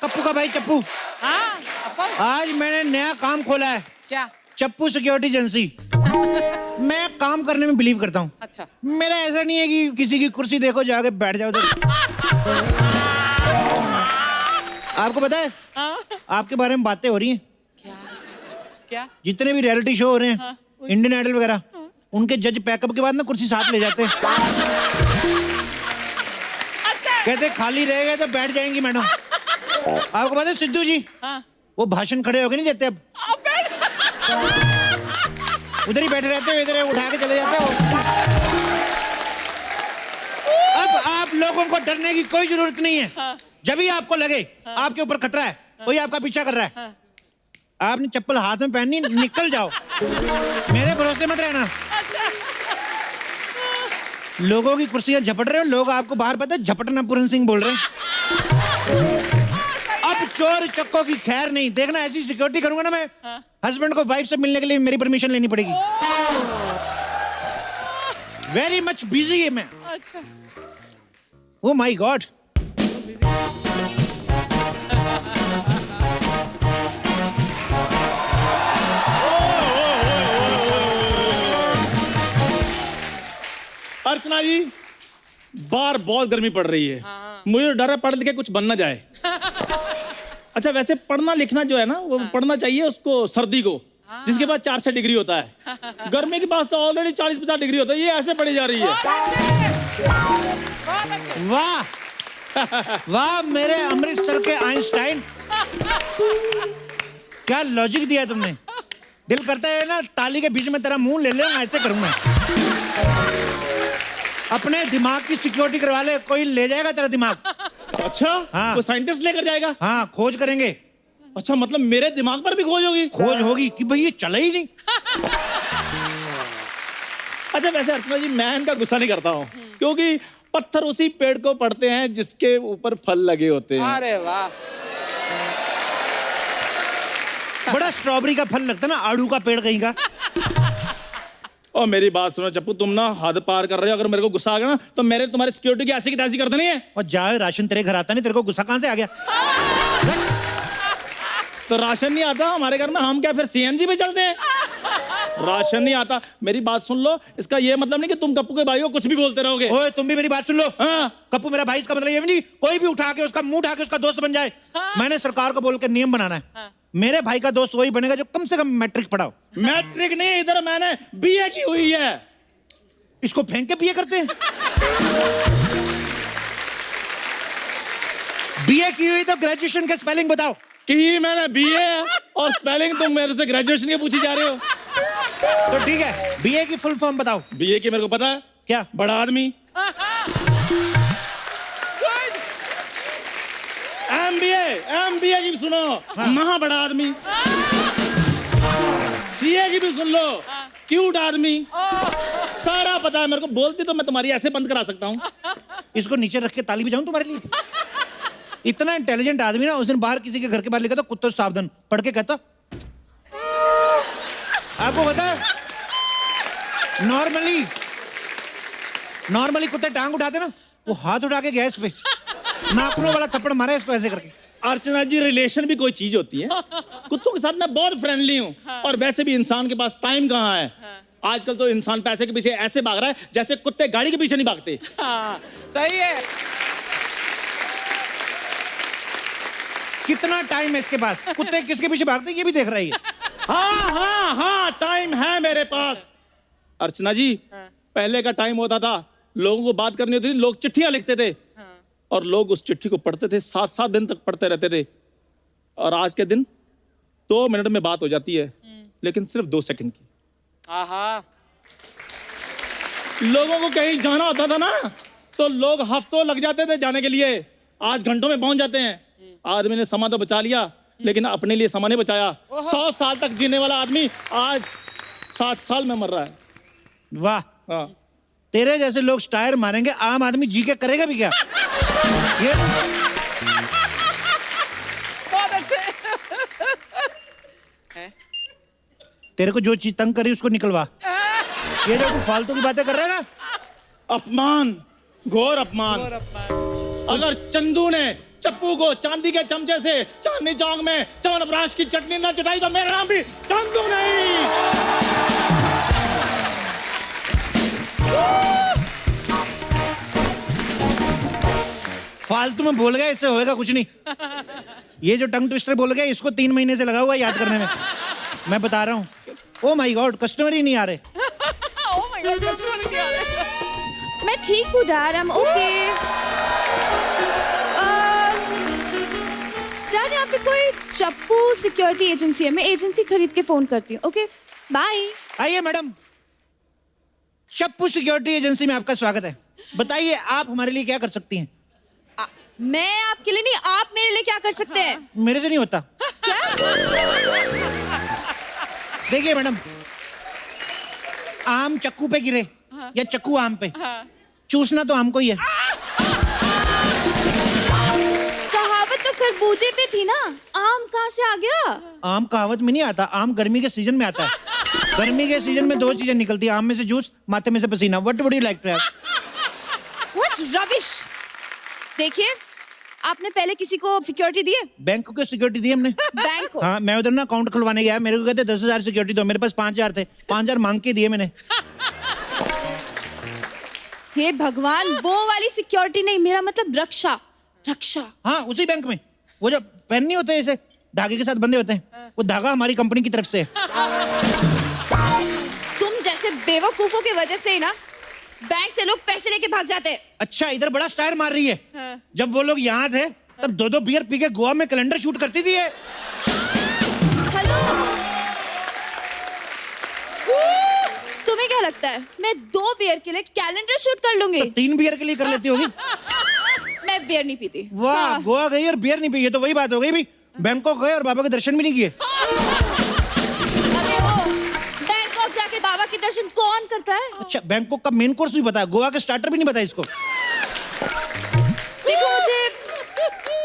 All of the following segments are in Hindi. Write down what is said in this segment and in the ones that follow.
पप्पू का भाई चप्पू। हाँ, आज मैंने नया काम खोला है। क्या? चप्पू सिक्योरिटी एजेंसी। मैं काम करने में बिलीव करता हूँ। अच्छा। मेरा ऐसा नहीं है कि किसी की कुर्सी देखो जाके बैठ जाओ उधर। आपको पता है आपके बारे में बातें हो रही हैं। क्या? क्या? जितने भी रियलिटी शो हो रहे हैं, हाँ, इंडियन आइडल वगैरह, उनके जज पैकअप के बाद ना कुर्सी साथ ले जाते हैं। कहते खाली रहेगा तो बैठ जाएंगी मैडम। आपको पता है सिद्धू जी, हाँ। वो भाषण खड़े होके नहीं देते अब, उधर ही बैठे रहते हैं, इधर उठा के चले जाते हैं। अब आप लोगों को डरने की कोई जरूरत नहीं है। हाँ। जब भी आपको लगे आपके ऊपर खतरा है, कोई आपका पीछा कर रहा है, आपने चप्पल हाथ में पहननी, निकल जाओ। मेरे भरोसे मत रहना। लोगों की कुर्सियां झपट रहे हो, लोग आपको बाहर पता है झपटना पूरन सिंह बोल रहे हैं। अब चोर चक्कों की खैर नहीं। देखना ऐसी सिक्योरिटी करूंगा ना मैं, हस्बैंड को वाइफ से मिलने के लिए मेरी परमिशन लेनी पड़ेगी। वेरी मच बिजी है मैं। अच्छा। Oh my God. अर्चना जी, बाहर बहुत गर्मी पड़ रही है। मुझे डर है पढ़ लिख के कुछ बन ना जाए। अच्छा, वैसे पढ़ना लिखना जो है ना, वो पढ़ना चाहिए उसको सर्दी को, जिसके पास 4 से डिग्री होता है। गर्मी के पास तो ऑलरेडी 40-50 डिग्री होता है, ये ऐसे पढ़ी जा रही है। वाह वाह मेरे अमृतसर के आइंस्टाइन, क्या लॉजिक दिया तुमने। दिल करता है ना ताली के बीच में तेरा मुंह ले ले, ऐसे करूं मैं। अपने दिमाग की सिक्योरिटी करवा ले, कोई ले जाएगा तेरा दिमाग। अच्छा, हाँ। वो साइंटिस्ट लेकर जाएगा। हाँ, खोज करेंगे। अच्छा, मतलब मेरे दिमाग पर भी खोज होगी। खोज होगी कि भाई ये चला ही नहीं। अच्छा, वैसे अर्चना जी मैं इनका गुस्सा नहीं करता हूँ, क्योंकि पत्थर उसी पेड़ को पड़ते हैं जिसके ऊपर फल लगे होते हैं। अरे वाह। बड़ा स्ट्रॉबेरी का फल लगता है ना, आड़ू का पेड़ कहीं का। और मेरी बात सुनो चप्पू, तुम ना हद पार कर रहे हो। अगर मेरे को गुस्सा आ गया ना, तो मेरे तुम्हारी सिक्योरिटी की ऐसी की तैसी कर देनी है। और जाए राशन तेरे घर आता नहीं, तेरे को गुस्सा कहां से आ गया? तो राशन नहीं आता हमारे घर में, हम क्या फिर सीएनजी पे चलते हैं? राशन नहीं आता। मेरी बात सुन लो, इसका ये मतलब नहीं कि तुम कप्पू के भाई को कुछ भी बोलते रहोगे। ओए तुम भी मेरी बात सुन लो। हाँ। कप्पू मेरा भाई, इसका मतलब ये नहीं कोई भी उठा के उसका मुंह उठा के उसका दोस्त बन जाए। मैंने सरकार को बोल के नियम बनाना है। मेरे भाई का दोस्त वही बनेगा जो कम से कम मैट्रिक पढ़ा हो। मैट्रिक नहीं, इधर मैंने बीए की हुई है। इसको फेंक के बीए करते हैं। बीए की हुई तो ग्रेजुएशन के स्पेलिंग बताओ। कि मैंने बीए और स्पेलिंग तुम मेरे से ग्रेजुएशन की पूछी जा रहे हो। तो ठीक है, बीए की फुल फॉर्म बताओ। बीए की मेरे को पता है। क्या? बड़ा आदमी। एमबीए की भी सुनो। हाँ। महा बड़ा आदमी। सीए की भी सुन लो। क्यूट आदमी। सारा पता है मेरे को। बोलती तो मैं तुम्हारी ऐसे बंद करा सकता हूँ। इसको नीचे रख के ताली बजाऊं तुम्हारे लिए? इतना इंटेलिजेंट आदमी ना, उस दिन बाहर किसी के घर के बाहर लिखा था कुत्ते सावधान, पढ़ के कहता। आपको पता है नॉर्मली कुत्ते टांग उठाते ना, वो हाथ उठा के गया इस पे, नाखूनों वाला थप्पड़ मारा इसको ऐसे करके। अर्चना जी, रिलेशन भी कोई चीज होती है। कुत्तों के साथ मैं बहुत फ्रेंडली हूँ। और वैसे भी इंसान के पास टाइम कहाँ है। आजकल तो इंसान पैसे के पीछे ऐसे भाग रहा है जैसे कुत्ते गाड़ी के पीछे नहीं भागते। हाँ, सही है। कितना टाइम है इसके पास? कुत्ते किसके पीछे भागते ये भी देख रही है। हाँ, टाइम है मेरे पास। अर्चना जी, पहले का टाइम होता था, लोगों को बात करनी होती थी, लोग चिट्ठियां लिखते थे। और लोग उस चिट्ठी को पढ़ते थे, 7-7 दिन तक पढ़ते रहते थे। और आज के दिन 2 मिनट में बात हो जाती है, लेकिन सिर्फ 2 सेकंड की। आहा। लोगों को कहीं जाना होता था ना, तो लोग हफ्तों लग जाते थे जाने के लिए, आज घंटों में पहुंच जाते हैं। आदमी ने समा तो बचा लिया, लेकिन अपने लिए समा नहीं बचाया। 100 साल तक जीने वाला आदमी आज 60 साल में मर रहा है। वाह। हाँ। तेरे जैसे लोग स्टायर मारेंगे, आम आदमी जी के करेगा भी क्या? ये बहुत अच्छे। तेरे को जो चीज तंग करी उसको निकलवा। ये जो तू फालतू की बातें कर रहा है ना, अपमान, घोर अपमान। अगर चंदू ने चप्पू को चांदी के चमचे से चांदनी चौक में च्यवनप्राश की चटनी न चटाई तो मेरा नाम भी चंदू नहीं। फालतू में बोल गया, इससे होएगा कुछ नहीं। ये जो टंग ट्विस्टर बोल गया, इसको 3 महीने से लगा हुआ है याद करने में। मैं बता रहा हूँ। ओ माय गॉड, कस्टमर ही नहीं आ रहे। Oh my God, customer नहीं आ रहे। मैं ठीक हूँ dad, I am okay. Dad यहाँ पे कोई चप्पू सिक्योरिटी एजेंसी है, मैं एजेंसी खरीद के फोन करती हूँ। Okay bye. आइए मैडम, चप्पू सिक्योरिटी एजेंसी में आपका स्वागत है। बताइए आप हमारे लिए क्या कर सकती हैं? मैं आपके लिए नहीं, आप मेरे लिए क्या कर सकते हैं? मेरे से नहीं होता। क्या? देखिए मैडम, आम चक्कू पे गिरे या चक्कू आम पे, चूसना तो आम को ही है। कहावत तो खरबूजे पे थी ना, आम कहाँ से आ गया? आम कहावत में नहीं आता, आम गर्मी के सीजन में आता है। गर्मी के सीजन में 2 चीजें निकलती है, आम में से जूस, माथे में से पसीना। What would you like to have? What rubbish. देखिए, आपने पहले किसी को सिक्योरिटी दी है? बैंक को सिक्योरिटी दी हमने। बैंक को? हाँ, मैं उधर ना अकाउंट खुलवाने गया, मेरे को कहते 10,000 सिक्योरिटी दो, मेरे पास 5,000 थे, 5,000 मांग के दिए मैंने। हे भगवान, वो वाली सिक्योरिटी नहीं, मेरा मतलब रक्षा। रक्षा। हाँ, उसी बैंक में। वो जो पेन नहीं होते ऐसे धागे के साथ बंधे होते हैं, वो धागा हमारी कंपनी की तरफ से है। तुम जैसे बेवकूफों की वजह से ही ना बैंक से लोग पैसे लेके भाग जाते हैं। अच्छा, इधर बड़ा स्टार मार रही है। जब वो लोग यहाँ थे तब 2-2 बियर पी के गोवा में कैलेंडर शूट करती थी ये। हेलो, तुम्हें क्या लगता है मैं 2 बियर के लिए कैलेंडर शूट कर लूंगी? तो 3 बियर के लिए कर लेती होगी। मैं बियर नहीं पीती। वाह, हाँ। गोवा गई और बियर नहीं पी, ये तो वही बात हो गई भी। बैंकॉक गए और बाबा के दर्शन भी नहीं किए। अबे वो बैंकॉक जाके बाबा के दर्शन कौन करता है? अच्छा, बैंकॉक का मेन कोर्स भी पता है, गोवा का स्टार्टर भी नहीं पता इसको। देखो,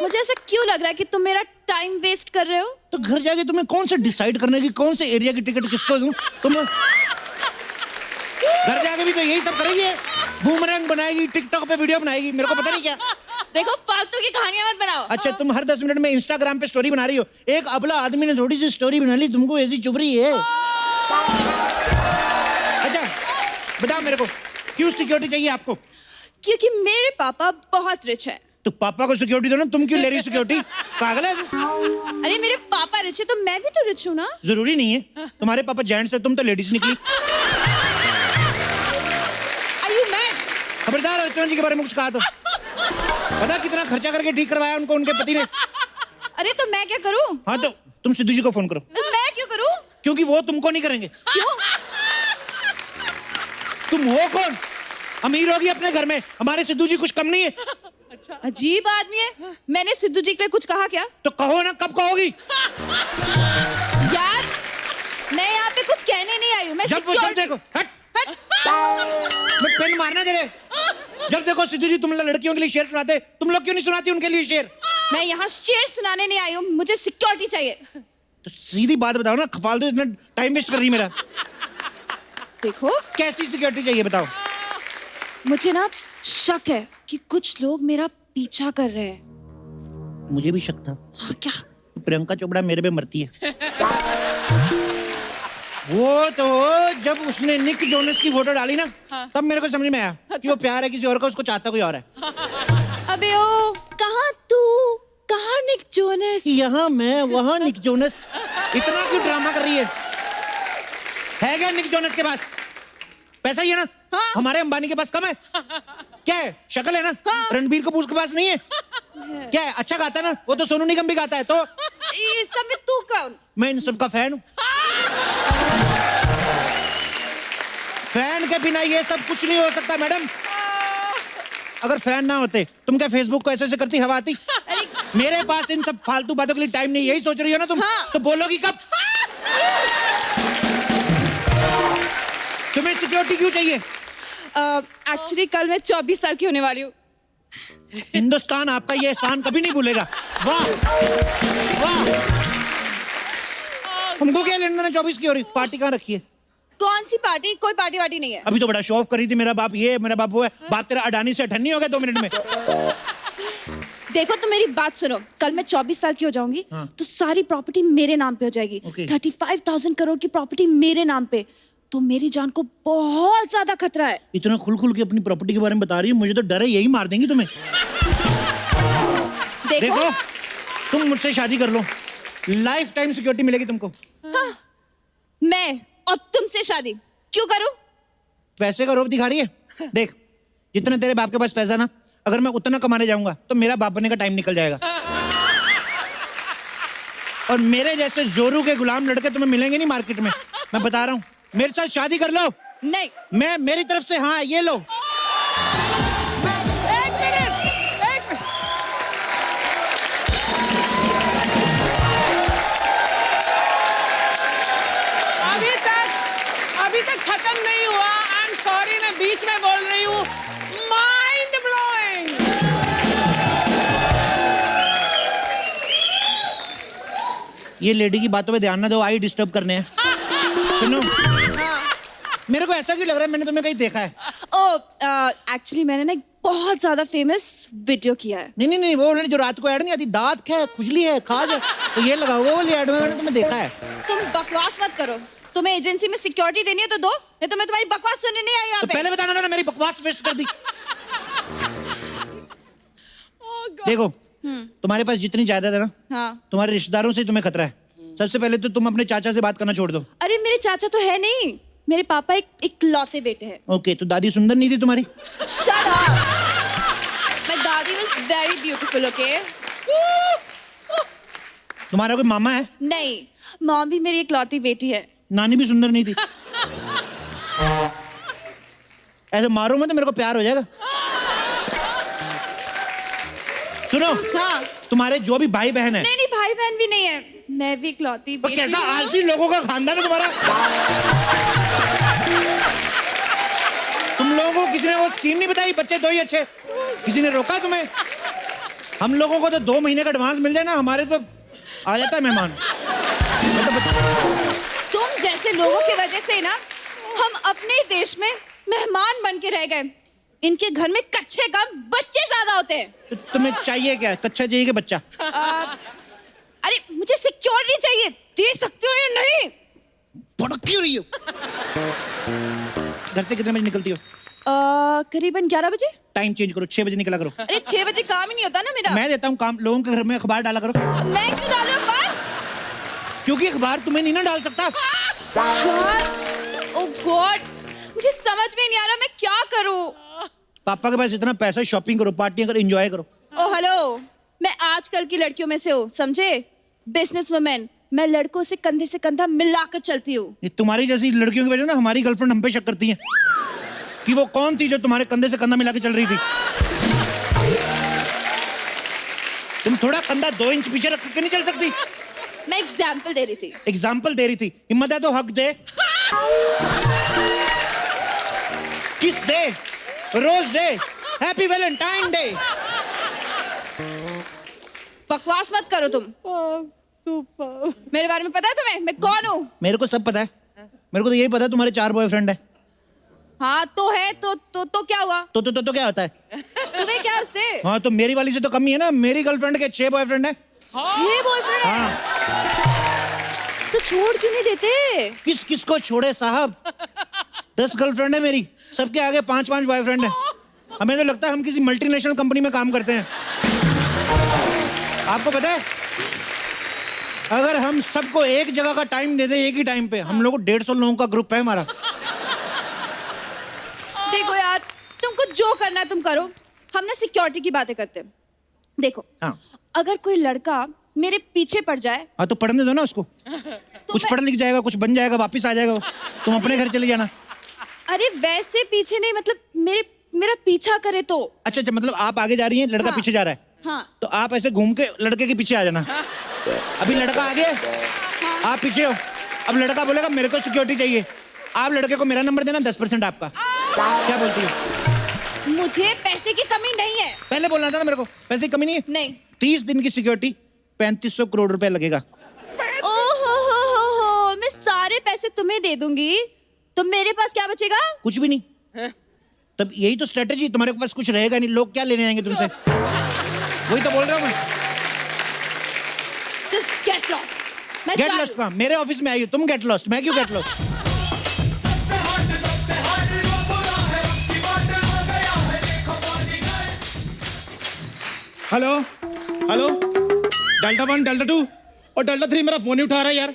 मुझे ऐसा क्यों लग रहा है कि तुम मेरा टाइम वेस्ट कर रहे हो? तो घर जाके तुम्हें कौन से डिसाइड करने की, कौन से एरिया की टिकट किसको दूं? तुम घर जाके भी तो यही सब करेगी, बूमरैंग बनाएगी, टिकटॉक पे वीडियो बनाएगी, मेरे को पता नहीं क्या। देखो, फालतू की कहानियां मत बनाओ। अच्छा, तुम हर 10 मिनट में इंस्टाग्राम पे स्टोरी बना रही हो। एक अबला आदमी ने थोड़ी सी स्टोरी बना ली, तुमको ऐसी चुभ रही है। अच्छा बताओ मेरे को, क्यों सिक्योरिटी चाहिए आपको? क्योंकि मेरे पापा बहुत रिच है। तो पापा को सिक्योरिटी दो ना, तुम क्यों ले रही सिक्योरिटी? पागल है तू? अरे मेरे पापा रिच है तो मैं भी तो रिच हूँ ना। जरूरी नहीं है, तुम्हारे पापा जेंट्स है, तुम तो लेडीज निकली। Are you mad? खबरदार अर्चना जी के बारे में कुछ कहा तो। पता कितना खर्चा करके ठीक करवाया उनको उनके पति ने। अरे तो मैं क्या करूँ? हाँ, तो तुम सिद्धू जी को फोन करो। मैं क्यों करूँ? क्योंकि वो तुमको नहीं करेंगे। क्यों? तुम हो कौन? अमीर होगी अपने घर में, हमारे सिद्धू जी कुछ कम नहीं है। अजीब आदमी है। मैंने सिद्धू जी के लिए कुछ कहा क्या? तो कहो ना, कब कहोगी? यार, मैं यहाँ पे कुछ कहने नहीं आई हूँ। मैं जब वो जब देखो, हट मैं पेन मारना दे रहे। जब देखो सिद्धू जी तुम लड़कियों के लिए शेर सुनाते, तुम लोग क्यों नहीं सुनाती उनके लिए शेर? मैं यहाँ शेर सुनाने नहीं आई हूँ, मुझे सिक्योरिटी चाहिए। तो सीधी बात बताओ ना, फालतू इतना टाइम वेस्ट कर रही मेरा। देखो, कैसी सिक्योरिटी चाहिए बताओ? मुझे ना शक है कि कुछ लोग मेरा पीछा कर रहे हैं। मुझे भी शक था। हाँ, क्या? प्रियंका चोपड़ा मेरे पे मरती है। वो तो जब उसने निक जोनस की फोटो डाली ना, तब मेरे को समझ में आया कि वो प्यार है किसी और का, उसको चाहता कोई और है। अबे ओ, कहाँ तू, कहाँ निक जोनस? यहाँ मैं, वहाँ निक जोनस। इतना क्यों ड्रामा कर रही है? क्या निक जोनस के पास पैसा ही है ना? हाँ। हमारे अंबानी के पास कम है? क्या है, शक्ल है ना? हाँ। रणबीर कपूर के पास नहीं है? क्या है, अच्छा गाता है ना? वो तो सोनू निगम भी गाता है। तो इस सब में तू कौन? मैं इन सब का फैन हूँ। फैन के बिना ये सब कुछ नहीं हो सकता मैडम। अगर फैन ना होते, तुम क्या फेसबुक को ऐसे करती, हवा आती? अरे मेरे पास इन सब फालतू बातों के लिए टाइम नहीं, यही सोच रही हो ना तुम? हाँ। तो बोलोगी कब? तुम्हें सिक्योरिटी क्यों चाहिए? एक्चुअली कल मैं 24 साल की होने वाली हूँ। हिंदुस्तान आपका ये एहसान कभी नहीं भूलेगा। वाह वाह। हमको क्या लेना देना 24 की हो रही? पार्टी कहाँ रखी है? कौन सी पार्टी? कोई पार्टी वार्टी नहीं है। अभी तो बड़ा शो ऑफ कर रही थी, मेरा बाप ये, मेरा बाप वो है। बात तेरा अडानी से अठन्नी हो गया 2 मिनट में। देखो तो मेरी बात सुनो, कल मैं 24 साल की हो जाऊंगी हाँ। तो सारी प्रॉपर्टी मेरे नाम पे हो जाएगी। Okay. 35,000 करोड़ की प्रॉपर्टी मेरे नाम पे, तो मेरी जान को बहुत ज्यादा खतरा है। इतना खुल खुल के अपनी प्रॉपर्टी के बारे में बता रही है, मुझे तो डर है यही मार देंगी तुम्हें। देखो तुम मुझसे शादी कर लो, लाइफ टाइम सिक्योरिटी मिलेगी तुमको। हाँ, मैं और तुमसे शादी क्यों करूं? पैसे का रोब दिखा रही है। देख जितना तेरे बाप के पास पैसा ना, अगर मैं उतना कमाने जाऊंगा तो मेरा बाप बनने का टाइम निकल जाएगा। और मेरे जैसे जोरू के गुलाम लड़के तुम्हें मिलेंगे नहीं मार्केट में, मैं बता रहा हूँ। मेरे साथ शादी कर लो। नहीं, मैं मेरी तरफ से हाँ, ये लो। एक मिनट। अभी तक खत्म नहीं हुआ। आई एम सॉरी, मैं बीच में बोल रही हूँ। Mind blowing. ये लेडी की बातों पे ध्यान ना दो, आई डिस्टर्ब करने हैं। सुनो, मेरे को ऐसा क्यों लग रहा है मैंने तुम्हें कहीं देखा है। एक्चुअली मैंने ना एक बहुत ज्यादा फेमस वीडियो किया है। नहीं नहीं नहीं, वो वाली जो रात को ऐड नहीं आती, दांत है, खुजली है, खाज है, तो ये लगा वो वाली ऐड में मैंने तुम्हें देखा है। तुम बकवास मत करो। तुम्हें एजेंसी में सिक्योरिटी देनी है तो दो, नहीं तो मैं तुम्हारी बकवास सुनने नहीं आई यहाँ तो पे। पहले बताना ना, मेरी बकवास वेस्ट कर दी। Oh God. देखो तुम्हारे पास जितनी जायदाद है ना, हाँ। तुम्हारे रिश्तेदारों से तुम्हें खतरा है। सबसे पहले तो तुम अपने चाचा से बात करना छोड़ दो। अरे मेरे चाचा तो है नहीं, मेरे पापा एक इकलौते बेटे हैं। ओके, तो दादी सुंदर नहीं थी तुम्हारी? Shut up. My daddy was very beautiful, okay? तुम्हारा कोई मामा है? नहीं, मॉम भी मेरी इकलौती बेटी है। नानी भी सुंदर नहीं थी? ऐसे मारो मत, मेरे को प्यार हो जाएगा। सुनो, हाँ। तुम्हारे जो भी भाई बहन है, नहीं नहीं, भाई बहन भी नहीं है, मैं भी इकलौती तो बेटी कैसा हूँ। आलसी लोगों का खानदान है तुम्हारा। तुम लोगों को किसी ने वो स्कीम नहीं बताई, बच्चे दो ही अच्छे? किसी ने रोका तुम्हें? हम लोगों को तो 2 महीने का एडवांस मिल जाए ना, हमारे तो आ जाता है मेहमान। तुम जैसे लोगों की वजह से ना हम अपने ही देश में मेहमान बन के रह गए। इनके घर में कच्चे कम बच्चे ज्यादा होते हैं। तो तुम्हें चाहिए क्या, कच्चा चाहिए कि बच्चा? अरे मुझे सिक्योरिटी चाहिए, दे सकते हो या नहीं? भड़क क्यों रही हो? घर से कितने बजे निकलती हो? करीबन 11 बजे। टाइम चेंज करो, 6 बजे निकला करो। अरे 6 बजे काम ही नहीं होता ना मेरा। मैं देता हूँ काम, लोगों के घर में अखबार डाला करो। मैं क्यों डालूं अखबार? क्योंकि अखबार तुम्हें नहीं ना डाल सकता। ओह गॉड, मुझे समझ में नहीं आ रहा मैं क्या करूं। पापा के पास इतना पैसा, शॉपिंग करो, पार्टियां करो, एंजॉय करो। ओह हेलो, मैं आजकल की लड़कियों में से हूँ, समझे? बिजनेस वुमेन, मैं लड़कों से कंधे से कंधा मिलाकर चलती हूँ। ये तुम्हारी जैसी लड़कियों की वजह से ना हमारी गर्लफ्रेंड हम पे शक करती है कि वो कौन थी जो तुम्हारे कंधे से कंधा मिला के चल रही थी। तुम थोड़ा कंधा 2 इंच पीछे रख के नहीं चल सकती? मैं एग्जाम्पल दे रही थी। एग्जाम्पल दे रही थी? हिम्मत है तो hug day, kiss day, rose day, happy Valentine day. बकवास मत करो तुम। सुपर। मेरे बारे में पता है तुम्हें मैं कौन हूँ? मेरे को सब पता है, मेरे को तो यही पता है तुम्हारे 4 बॉयफ्रेंड है। हाँ तो है, तो क्या हुआ? तो क्या होता है? तुम्हें क्या उससे? हाँ तो मेरी वाली से तो कम ही है ना, मेरी गर्लफ्रेंड के 6 बॉयफ्रेंड है। 6 बॉयफ्रेंड है? हाँ। तो छोड़ क्यों नहीं देते? किस किस को छोड़े साहब, 10 गर्लफ्रेंड है मेरी, सबके आगे 5-5 बॉयफ्रेंड है। हमें तो लगता है हम किसी मल्टीनेशनल कंपनी में काम करते हैं। आपको पता है, अगर हम सबको एक जगह का टाइम दे दे, एक ही टाइम पे, हम लोग 150 लोगों का ग्रुप है हमारा। देखो यार, तुमको जो करना है तुम करो, हम ना सिक्योरिटी की बातें करते हैं। देखो, हाँ अगर कोई लड़का मेरे पीछे पड़ जाए, हाँ तो पढ़ने दो ना उसको, कुछ पढ़ लिख जाएगा, कुछ बन जाएगा, वापिस आ जाएगा वो। तुम अपने घर चले जाना। अरे वैसे पीछे नहीं, मतलब मेरा पीछा करे तो। अच्छा अच्छा, मतलब आप आगे जा रही हैं, लड़का हाँ। पीछे जा रहा है, हाँ तो आप ऐसे घूम के लड़के के पीछे आ जाना। अभी लड़का आगे है, हाँ। आप पीछे हो। अब लड़का बोलेगा मेरे को सिक्योरिटी चाहिए, आप लड़के को मेरा नंबर देना, 10% आपका। क्या बोलती हो? मुझे पैसे की कमी नहीं है। पहले बोलना था ना मेरे को, पैसे की कमी नहीं है। नहीं। 30 दिन की सिक्योरिटी, 3500 करोड़ रुपए लगेगा। ओहो, मैं सारे पैसे तुम्हें दे दूंगी, तो मेरे पास क्या बचेगा? कुछ भी नहीं। तब यही तो स्ट्रेटेजी, तुम्हारे पास कुछ रहेगा नहीं, लोग क्या लेने आएंगे तुमसे? वही तो बोल रहा हूँ मैं। Just get lost. मैं गेट जा लॉस्ट। मेरे ऑफिस में आई हो तुम, गेट लॉस्ट। मैं क्यों get lost? Hello hello, delta 1 delta 2 और डेल्टा 3 मेरा फोन नहीं उठा रहा है यार।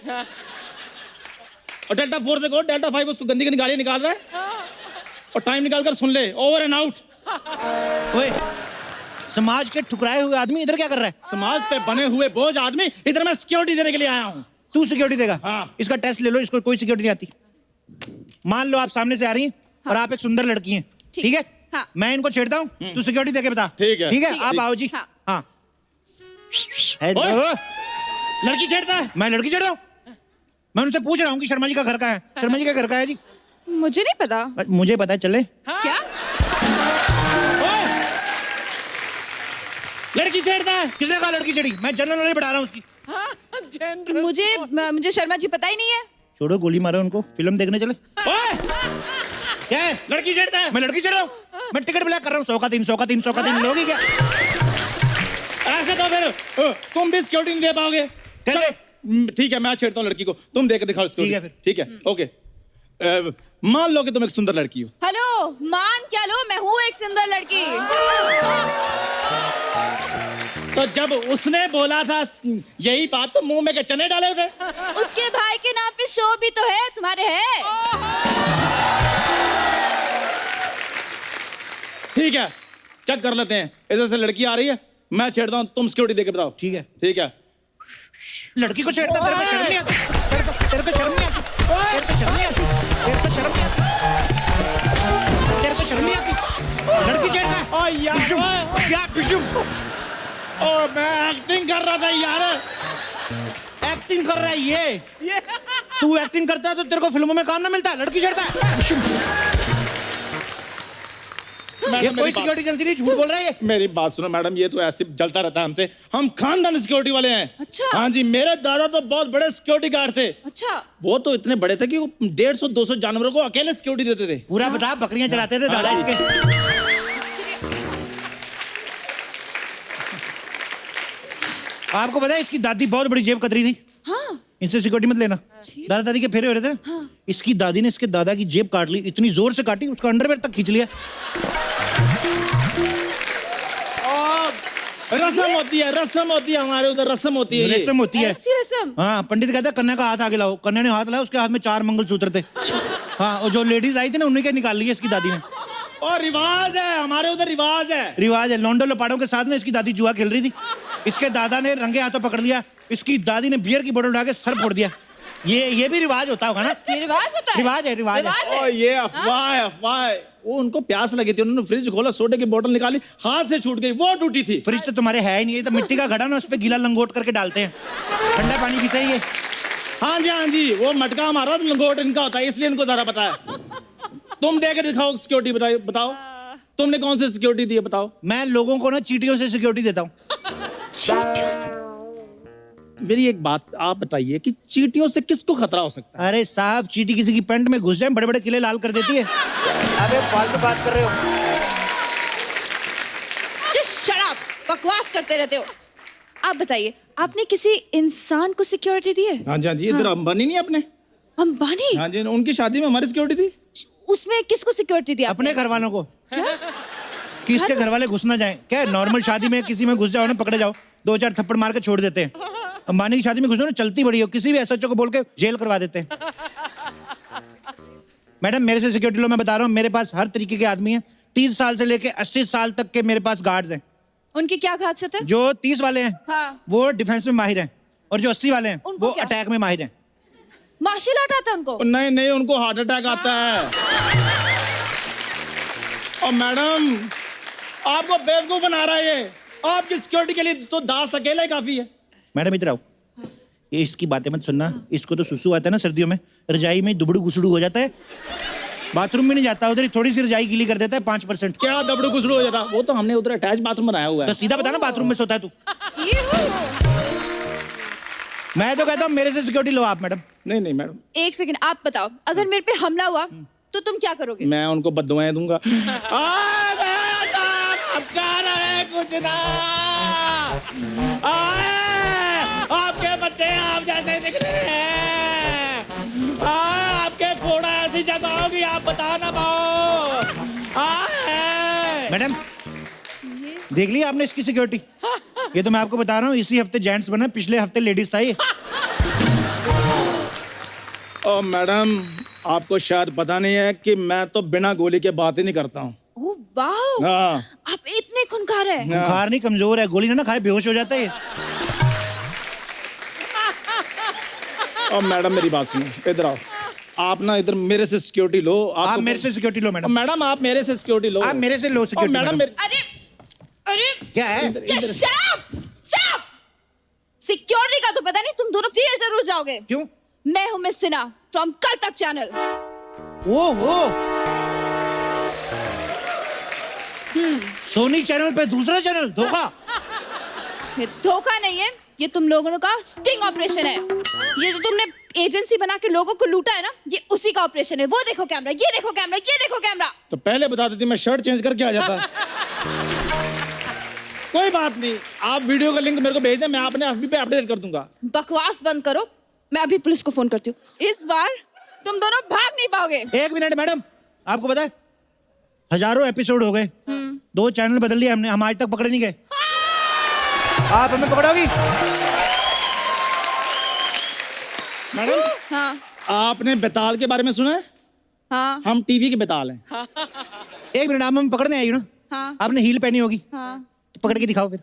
और डेल्टा 4 से कहो डेल्टा 5 उसको गंदी गंदी गालियां निकाल रहा है। और टाइम निकाल कर सुन ले, ओवर एंड आउट। ओए, समाज के ठुकराए हुए आदमी इधर क्या कर रहा है? समाज पे बने हुए बोझ आदमी, इधर मैं सिक्योरिटी देने के लिए आया हूँ। तू सिक्योरिटी देगा? हाँ। इसका टेस्ट ले लो, इसको कोई सिक्योरिटी नहीं आती। मान लो आप सामने से आ रही हैं और आप एक सुंदर लड़की हैं, ठीक है? हाँ। मैं इनको छेड़ता हूँ, तू सिक्योरिटी देके बता। ठीक है। ठीक है, ठीक है। आप आओ जी। हाँ। हाँ। हेलो। ओए, लड़की छेड़ता है। मैं लड़की छेड़ रहा हूँ? मैं उनसे पूछ रहा हूँ कि शर्मा जी का घर कहाँ है? शर्मा जी का घर कहाँ है जी? मुझे नहीं पता। मुझे पता है, चले। क्या? ओए, लड़की छेड़ता है। किसने कहा लड़की छेड़ी? मैं जनरल नॉलेज बढ़ा रहा हूँ उसकी। हाँ, जनरल। मुझे शर्मा जी पता ही नहीं है। छोड़ो, गोली मारो उनको, फिल्म देखने चले। ओए, क्या है? लड़की छेड़ता है। मैं लड़की छेड़ रहा हूँ? मैं टिकट ब्लैक कर रहा हूँ। 100 का 3, 100 का 3, 100 का 3 लोगी क्या? ऐसे तो फिर तुम भी सिक्योरिटी नहीं दे पाओगे। कैसे? चलो, ठीक है, मैं छेड़ता हूँ लड़की को, तुम दे के दिखाओ सिक्योरिटी। ठीक है फिर। ठीक है, ओके। मान लो कि तुम एक सुंदर लड़की हो। हेलो, मान क्या लो, मैं हूँ एक सुंदर लड़की। तो जब उसने बोला था यही बात, तो मुंह में क्या चने डाले थे? उसके भाई के नाम पे शो भी तो है, तुम्हारे है। ठीक है, चेक कर लेते हैं। इधर से लड़की आ रही है, मैं छेड़ता हूँ, तुम सिक्योरिटी देके बताओ। ठीक है। ठीक है। लड़की को छेड़ता, तेरे को शर्म नहीं आती? तेरे को शर्म नहीं आती? तेरे को शर्म नहीं आती? तेरे को शर्म नहीं आती? तेरे को शर्म नहीं आती? लड़की छेड़ता है? ओ यार, बिशुम, क्या बिशुम? ओ मैं एक्टिंग कर रहा था यार। एक्टिंग कर रहा है ये? तू एक्टिंग करता है तो तेरे को फिल्मों में काम ना मिलता है? लड़की छेड़ता है? बिशुम। ये मैडम, कोई सिक्योरिटी एजेंसी नहीं, झूठ बोल रहा है ये। मेरी बात सुनो मैडम, ये तो ऐसे चलता रहता है हमसे। हम खानदान सिक्योरिटी वाले हैं। अच्छा। हाँ जी, मेरे दादा तो बहुत बड़े सिक्योरिटी गार्ड थे। अच्छा। वो तो इतने बड़े थे कि वो 150-200 जानवरों को अकेले सिक्योरिटी देते थे। पूरा बता, बकरियां चराते थे दादा इसके। आपको पता है इसकी दादी बहुत बड़ी जेब कतरी थी? हाँ। इनसे सिक्योरिटी मत लेना। दादा दादी के फेरे हो रहे थे ना? हाँ। इसकी दादी ने इसके दादा की जेब काट ली, इतनी जोर से काटी उसका अंडरवेयर तक खींच लिया। रस्म होती है, रस्म होती है, हमारे उधर रस्म होती है ये। रस्म होती है। ऐसी रस्म? हाँ, पंडित कहता है कन्या का हाथ आगे लाओ। कन्या ने हाथ लाया, उसके हाथ में 4 मंगलसूत्र थे। हाँ, और जो लेडीज आई थी ना, उन्हीं के निकाल लिए इसकी दादी ने। और रिवाज है, हमारे उधर रिवाज है। रिवाज है। लौंडो लपाड़ों के साथ में इसकी दादी जुआ खेल रही थी। इसके दादा ने रंगे हाथों पकड़ लिया, इसकी दादी ने बियर की बोतल उठा के सर फोड़ दिया। ये भी रिवाज होता होगा ना? ये रिवाज होता है? रिवाज है, रिवाज है। ओ ये अफवाह है, अफवाह है। वो उनको प्यास लगी थी, उन्होंने फ्रिज खोला, सोडे की बोतल निकाली, हाथ से छूट गई, वो टूटी थी। फ्रिज तो तुम्हारे है ही नहीं, ये तो मिट्टी का घड़ा ना, उस पे गीला लंगोट करके डालते हैं, ठंडा पानी पीते हैं ये। हाँ जी, हाँ जी, वो मटका हमारा, लंगोट इनका होता है, इसलिए इनको ज्यादा पता है। तुम दे के दिखाओ सिक्योरिटी, बताओ तुमने कौन सी सिक्योरिटी दी है, बताओ। मैं लोगों को ना चींटियों से सिक्योरिटी देता हूँ। मेरी एक बात आप बताइए कि चींटियों से किसको खतरा हो सकता अरे साहब, चींटी किसी की पैंट में घुस जाए, बड़े बड़े किले लाल कर देती है। अबे फालतू बात कर रहे हो। Just shut up! बकवास करते रहते हो। आप बताइए, आपने किसी इंसान को सिक्योरिटी दी है? है? हाँ जी, हाँ जी, इधर अंबानी नहीं अपने। अंबानी? हाँ जी, उनकी शादी में हमारी सिक्योरिटी थी। उसमें किसको सिक्योरिटी दी आपने? अपने घर वालों को। कि इसके घर वाले घुस ना जाए। क्या नॉर्मल शादी में किसी में घुस जाओ ना, पकड़े जाओ, 2-4 थप्पड़ मार के छोड़ देते हैं। अंबानी की शादी में घुसो ना, चलती बड़ी हो, किसी भी एसएचओ को बोल के जेल करवा देते हैं। मैडम, मेरे से सिक्योरिटी लो, मैं बता रहा हूँ, मेरे पास हर तरीके के आदमी हैं। 30 साल से लेके 80 साल तक के मेरे पास गार्ड्स हैं। उनकी क्या खासियत है? जो 30 वाले हैं, हाँ। वो डिफेंस में माहिर हैं, और जो 80 वाले हैं, उनको वो क्या? अटैक में माहिर हैं। मार्शल आर्ट आता है उनको? नहीं नहीं, उनको हार्ट अटैक आता है। और मैडम, आपको बेवकूफ बना रहा है ये। आपकी सिक्योरिटी के लिए तो दास अकेला ही काफी है। मैडम इधर आओ। ये इसकी बातें मत सुनना, इसको तो सुसु आता है ना सर्दियों में, रजाई में दुबड़ू गुसड़ू हो जाता है, बाथरूम में नहीं जाता, उधर ही थोड़ी सी रजाई गीली कर देता है 5%। क्या दबड़ू गुसड़ू हो जाता? वो तो हमने उधर अटैच बाथरूम बनाया हुआ तो है। सीधा बता ना, बाथरूम में सोता है तू? मैं तो कहता हूँ मेरे से सिक्योरिटी लो आप मैडम। नहीं नहीं मैडम, एक सेकंड, आप बताओ, अगर मेरे पे हमला हुआ तो तुम क्या करोगे? मैं उनको बद्दुआएं दूंगा। कुछ ना आपके बच्चे आप जैसे दिख रहे हैं। आपके फोड़ा ऐसी जगह होगी आप बता ना पाओ। मैडम देख लिया आपने इसकी सिक्योरिटी? ये तो मैं आपको बता रहा हूँ, इसी हफ्ते जेंट्स बना, पिछले हफ्ते लेडीज था ये। ओ मैडम, आपको शायद पता नहीं है कि मैं तो बिना गोली के बात ही नहीं करता हूँ। ओह वाह, हाँ। आप इतने खूंखार है। बुखार नहीं, कमजोर है, गोली ना खाए बेहोश हो जाता है ये। और मैडम मेरी बात सुनो, इधर आओ। आप ना इधर मेरे से सिक्योरिटी लो। आप मेरे से सिक्योरिटी लो मैडम। मैडम आप मेरे से सिक्योरिटी लो। आप मेरे से लो सिक्योरिटी मैडम मैडम। अरे अरे क्या है? Just shut up! Shut up! Security का तो पता नहीं, तुम दोनों जेल जरूर जाओगे। क्यों? मैं हूँ मिस सिन्हा फ्रॉम कल तक चैनल। वो सोनी चैनल पे दूसरा चैनल, धोखा। ये धोखा नहीं है, ये तुम लोगों का स्टिंग ऑपरेशन है। ये जो तुमने एजेंसी बना के लोगों को लूटा है ना, ये उसी का ऑपरेशन है। वो देखो कैमरा, ये देखो कैमरा, ये देखो कैमरा। तो पहले बता देती, मैं शर्ट चेंज करके आ जाता। कोई बात नहीं, आप वीडियो का लिंक मेरे को भेज दें, मैं अपने एफबी पे अपडेट कर दूंगा। बकवास बंद करो, मैं अभी पुलिस को फोन करती हूँ। इस बार तुम दोनों भाग नहीं पाओगे। एक मिनट मैडम, आपको पता है हजारों एपिसोड हो गए, 2 चैनल बदल दिए हमने, हम आज तक पकड़े नहीं गए। आप हमें पकड़ोगी? मैडम हाँ आपने बेताल के बारे में सुना है? हाँ हम टीवी के बेताल हैं। एक मिनट, आप हमें पकड़ने आई हो ना? हाँ आपने हील पहनी होगी, हाँ। तो पकड़ के दिखाओ फिर।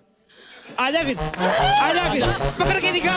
आजा फिर, आजा फिर, पकड़ के दिखा।